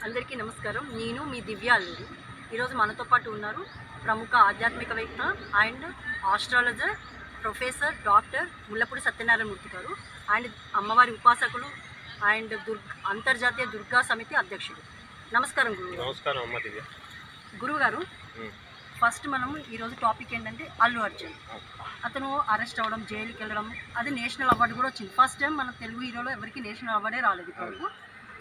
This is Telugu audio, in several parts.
అందరికీ నమస్కారం. నేను మీ దివ్య అల్లూరి. ఈరోజు మనతో పాటు ఉన్నారు ప్రముఖ ఆధ్యాత్మికవేత్త and astrologer professor doctor Mullapudi Satyanarayana Murthy గారు అండ్ అమ్మవారి ఉపాసకులు అండ్ అంతర్జాతీయ దుర్గా సమితి అధ్యక్షుడు. నమస్కారం గురువు. నమస్కారం అమ్మ దివ్య. గురువుగారు, ఫస్ట్ మనం ఈరోజు టాపిక్ ఏంటంటే అల్లు అర్జున్. అతను అరెస్ట్ అవ్వడం, జైలుకి వెళ్ళడం, అది నేషనల్ అవార్డు కూడా వచ్చింది. ఫస్ట్ టైం మన తెలుగు హీరోలో ఎవరికి నేషనల్ అవార్డే రాలేదు ఇప్పటివరకు.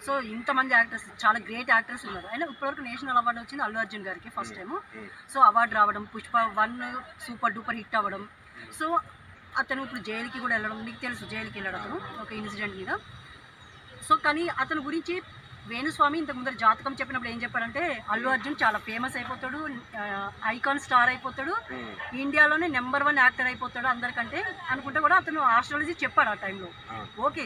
సో ఇంతమంది యాక్టర్స్, చాలా గ్రేట్ యాక్టర్స్ ఉన్నారు. అయినా ఇప్పటివరకు నేషనల్ అవార్డు వచ్చింది అల్లు అర్జున్ గారికి ఫస్ట్ టైము. సో అవార్డు రావడం, పుష్ప 1 సూపర్ డూపర్ హిట్ అవ్వడం. సో అతను ఇప్పుడు జైలుకి కూడా వెళ్ళడం, మీకు తెలుసు జైలుకి వెళ్ళడం అతను ఒక ఇన్సిడెంట్ మీద. సో కానీ అతని గురించి వేణుస్వామి ఇంతకు ముందర జాతకం చెప్పినప్పుడు ఏం చెప్పారంటే అల్లు అర్జున్ చాలా ఫేమస్ అయిపోతాడు, ఐకాన్ స్టార్ అయిపోతాడు, ఇండియాలోనే నెంబర్ 1 యాక్టర్ అయిపోతాడు అందరికంటే అనుకుంటే కూడా అతను ఆస్ట్రాలజీ చెప్పాడు ఆ టైంలో. ఓకే,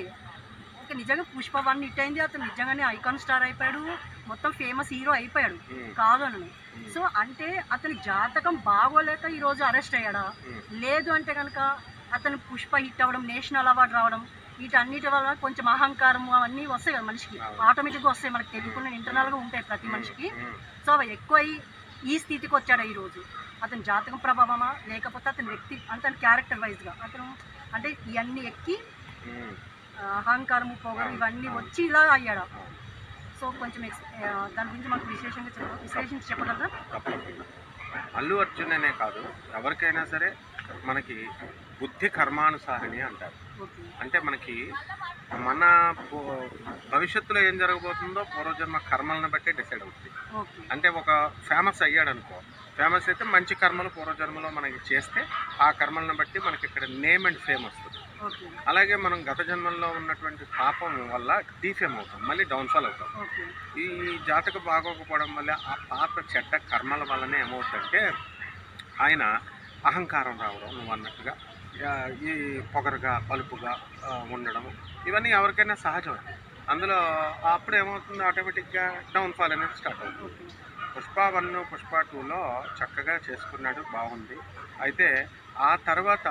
నిజంగా పుష్ప 1 హిట్ అయింది, అతను నిజంగానే ఐకాన్ స్టార్ అయిపోయాడు, మొత్తం ఫేమస్ హీరో అయిపోయాడు కాదు అని. సో అంటే అతని జాతకం బాగోలేక ఈరోజు అరెస్ట్ అయ్యాడా? లేదు అంటే కనుక అతను పుష్ప హిట్ అవ్వడం, నేషనల్ అవార్డు రావడం, వీటన్నిటి వల్ల కొంచెం అహంకారం అవన్నీ వస్తాయి కదా మనిషికి, ఆటోమేటిక్గా వస్తాయి, మనకు తెలియకుండా ఇంటర్నల్గా ఉంటాయి ప్రతి మనిషికి. సో అవి ఎక్కువ ఈ స్థితికి వచ్చాడు ఈరోజు. అతని జాతకం ప్రభావమా లేకపోతే అతని వ్యక్తి అతని క్యారెక్టర్ వైజ్గా అతను అంటే ఇవన్నీ ఎక్కి అహంకారము, పొగరు ఇవన్నీ వచ్చి ఇలా అయ్యాడా? సో కొంచెం దాని గురించి మాకు విశ్లేషించి చెప్పగలరా? అల్లు అర్జున్ అనే కాదు, ఎవరికైనా సరే మనకి బుద్ధి కర్మానుసారిణి అంటారు. అంటే మనకి మన భవిష్యత్తులో ఏం జరగబోతుందో పూర్వజన్మ కర్మలను బట్టి డిసైడ్ అవుతుంది. అంటే ఒక ఫేమస్ అయ్యాడు అనుకో, ఫేమస్ అయితే మంచి కర్మలు పూర్వజన్మలో మనకి చేస్తే ఆ కర్మలను బట్టి మనకి ఇక్కడ నేమ్ అండ్ ఫేమ్ వస్తుంది. అలాగే మనం గత జన్మల్లో ఉన్నటువంటి పాపం వల్ల డీఫేమ్ అవుతాం, మళ్ళీ డౌన్ఫాల్ అవుతాం. ఈ జాతక బాగోకపోవడం వల్ల ఆ పాప చెడ్డ కర్మల వల్లనే ఏమవుతుందంటే ఆయన అహంకారం రావడం, నువ్వు అన్నట్టుగా ఈ పొగరుగా పలుపుగా ఉండడం, ఇవన్నీ ఎవరికైనా సహజం. అందులో అప్పుడు ఏమవుతుంది, ఆటోమేటిక్గా డౌన్ఫాల్ అనేది స్టార్ట్ అవుతుంది. పుష్ప 1 పుష్ప 2లో చక్కగా చేసుకున్నాడు, బాగుంది. అయితే ఆ తర్వాత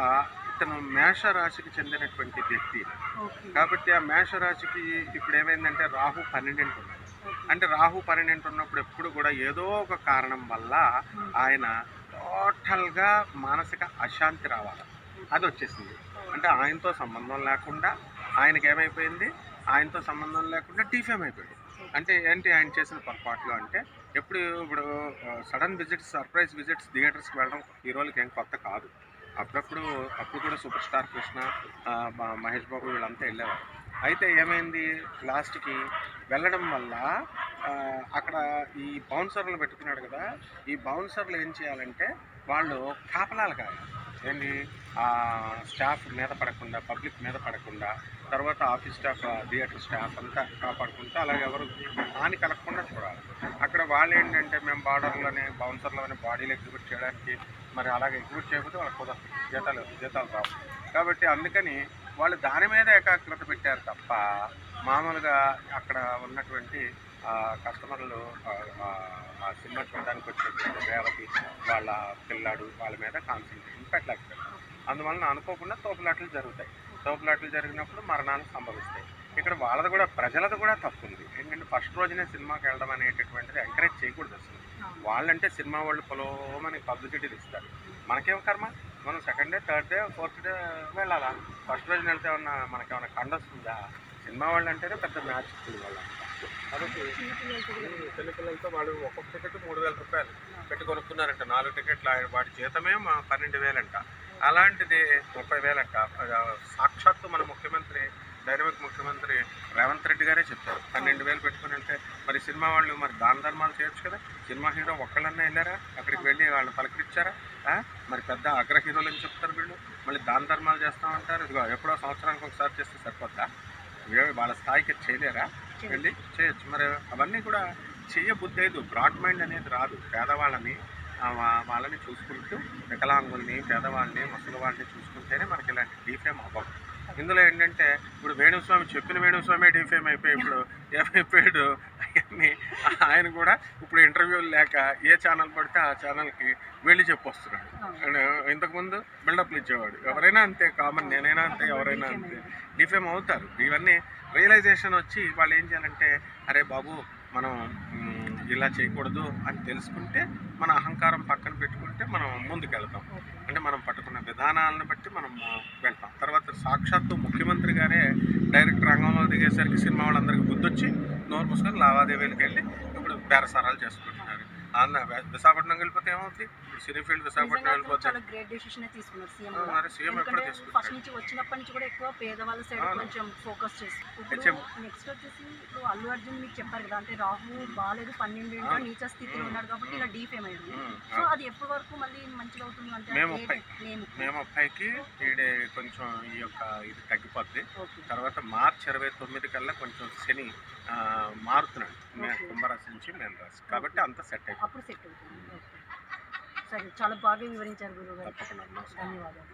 ఇతను మేషరాశికి చెందినటువంటి వ్యక్తి కాబట్టి ఆ మేషరాశికి ఇప్పుడు ఏమైందంటే రాహు 12 ఉన్నాడు. అంటే రాహు 12 ఉన్నప్పుడు ఎప్పుడు కూడా ఏదో ఒక కారణం వల్ల ఆయన టోటల్గా మానసిక అశాంతి రావాలి, అది వచ్చేసింది. అంటే ఆయనతో సంబంధం లేకుండా ఆయనకి ఏమైపోయింది, ఆయనతో సంబంధం లేకుండా డీఫేమ్ అయిపోయాడు. అంటే ఏంటి ఆయన చేసిన పొరపాట్లు అంటే ఇప్పుడు సడన్ విజిట్స్, సర్ప్రైజ్ విజిట్స్ థియేటర్స్కి వెళ్ళడం హీరోలకి ఏం కొత్త కాదు. అప్పుడు కూడా సూపర్ స్టార్ కృష్ణ, మహేష్ బాబు వీళ్ళంతా వెళ్ళేవారు. అయితే ఏమైంది, లాస్ట్కి వెళ్ళడం వల్ల అక్కడ ఈ బౌన్సర్లు పెట్టుకున్నాడు కదా, ఈ బౌన్సర్లు ఏం చేయాలంటే వాళ్ళు కాపలాలు కాదు ఏంటి, స్టాఫ్ మీద పడకుండా, పబ్లిక్ మీద పడకుండా, తర్వాత ఆఫీస్ స్టాఫ్, థియేటర్ స్టాఫ్ అంతా కాపాడుకుంటూ అలాగే ఎవరు హాని కలగకుండా చూడాలి. అక్కడ వాళ్ళు ఏంటంటే మేము బార్డర్లోనే బౌన్సర్లోనే బాడీలు ఎగ్జిక్యూట్ చేయడానికి, మరి అలాగే ఎగ్జిక్యూట్ చేయకపోతే వాళ్ళకి కుదరదు, జీతాలు రావు. కాబట్టి అందుకని వాళ్ళు దాని మీద ఏకాగ్రత పెట్టారు తప్ప మామూలుగా అక్కడ ఉన్నటువంటి కస్టమర్లు ఆ సినిమా చూడడానికి వచ్చినటువంటి రేవతి వాళ్ళ పిల్లాడు వాళ్ళ మీద కాన్సన్ట్రేషన్ పెట్టలేకపోయారు. అందువలన అనుకోకుండా తోపులాటలు జరుగుతాయి. తోపులాటలు జరిగినప్పుడు మరణాలు సంభవిస్తాయి. ఇక్కడ వాళ్ళది కూడా, ప్రజలది కూడా తప్పు ఉంది. ఏంటంటే ఫస్ట్ రోజునే సినిమాకి వెళ్ళడం అనేటటువంటిది ఎంకరేజ్ చేయకూడదు అసలు. వాళ్ళంటే సినిమా వాళ్ళు పొలోమని పబ్లిసిటీలు ఇస్తారు, మనకేం కర్మ, మనం second day, third day, fourth day వెళ్ళాలా? ఫస్ట్ రోజున వెళ్తే ఏమన్నా మనకేమన్నా కండొస్తుందా? సినిమా వాళ్ళు అంటేనే పెద్ద మ్యాచ్ వాళ్ళు. కాబట్టి చిన్నపిల్లలతో వాడు ఒక్కొక్క టికెట్ 3,000 రూపాయలు పెట్టి కొనుక్కున్నారంట. 4 టికెట్లు వాడి జీతమే 12,000 అంట. అలాంటిది 30,000 అంట. సాక్షాత్తు మన ముఖ్యమంత్రి, డైనమిక్ ముఖ్యమంత్రి రేవంత్ రెడ్డి గారే చెప్పారు 12,000 పెట్టుకుని వెళ్తే మరి సినిమా వాళ్ళు మరి దాన ధర్మాలు చేయొచ్చు కదా. సినిమా హీరో ఒక్కళ్ళన్నా వెళ్ళారా అక్కడికి వెళ్ళి వాళ్ళని పలకరించారా? మరి పెద్ద అగ్ర హీరోలు అని చెప్తారు వీళ్ళు, మళ్ళీ దాన ధర్మాలు చేస్తామంటారు. ఇదిగో ఎప్పుడో సంవత్సరానికి ఒకసారి చేస్తే సరిపోద్దా? వాళ్ళ స్థాయికి చేయలేరా? వెళ్ళి చేయొచ్చు. మరి అవన్నీ కూడా చెయ్యబుద్ధి లేదు, బ్రాడ్ మైండ్ అనేది రాదు. పేదవాళ్ళని వాళ్ళని చూసుకుంటూ, వికలాంగుల్ని, పేదవాళ్ళని, ముసలి వాళ్ళని చూసుకుంటేనే మనకి ఇలాంటి డీఫేమ్ అవ్వవు. ఇందులో ఏంటంటే ఇప్పుడు వేణుస్వామి డీఫేమ్ అయిపోయి ఇప్పుడు ఏమైపోయాడు అవన్నీ ఆయన కూడా ఇప్పుడు ఇంటర్వ్యూలు లేక ఏ ఛానల్ పడితే ఆ ఛానల్కి వెళ్ళి చెప్పొస్తున్నాడు. ఇంతకుముందు బిల్డప్లు ఇచ్చేవాడు. ఎవరైనా అంతే, కామన్, నేనైనా అంతే, ఎవరైనా అంతే, డిఫేమ్ అవుతారు. ఇవన్నీ రియలైజేషన్ వచ్చి వాళ్ళు ఏం చేయాలంటే, అరే బాబు మనం ఇలా చేయకూడదు అని తెలుసుకుంటే మన అహంకారం పక్కన పెట్టుకుంటే మనం ముందుకెళ్తాం. అంటే మనం పట్టుకున్న విధానాలను బట్టి మనం వెళ్తాం. తర్వాత సాక్షాత్తు ముఖ్యమంత్రి గారే డైరెక్ట్ రంగంలో దిగేసరికి సినిమా వాళ్ళందరికీ బుద్ధొచ్చి నోరు మూసుకొని లావాదేవీలకు వెళ్ళి ఇప్పుడు బేరసారాలు చేసుకుంటున్నారు. విశాఖపట్నం వెళ్ళిపోతే ఏమవుతుంది? సినీ ఫీల్డ్ విశాఖపట్నం వెళ్ళిపోతే చాలా గ్రేట్ డెసిషన్ తీసుకున్నారు సీఎం. మరి సీఎం ఎప్పుడు ఫస్ట్ తీసుకుంటారు? నుంచి వచ్చినప్పటి నుంచి కూడా ఎక్కువ పేదవాళ్ళ సైడ్ కొంచెం ఫోకస్ చేసి నెక్స్ట్ వచ్చేసి ఇప్పుడు అల్లు అర్జున్ మీకు చెప్పారు కదా, అంటే రాహు బాగాలేదు 12 ఏళ్ళ నీచ స్థితిలో ఉన్నాడు కాబట్టి ఇలా డీఫేమ్ అయ్యింది. సో అది ఎప్పటి వరకు మళ్ళీ మంచిగా అవుతుంది అంటే మేము 30కి ఈడే కొంచెం ఈ యొక్క ఇది తగ్గిపోద్ది. తర్వాత మార్చి 29 కల్లా కొంచెం శని మారుతున్నాడు కుంభరాశి నుంచి మీన రాశి, కాబట్టి అంత సెట్ అయిపోతుంది. అప్పుడు సెట్ అవుతుంది. సరే, చాలా బాగా వివరించారు గురువు గారు. తప్పకుండా. ధన్యవాదాలు.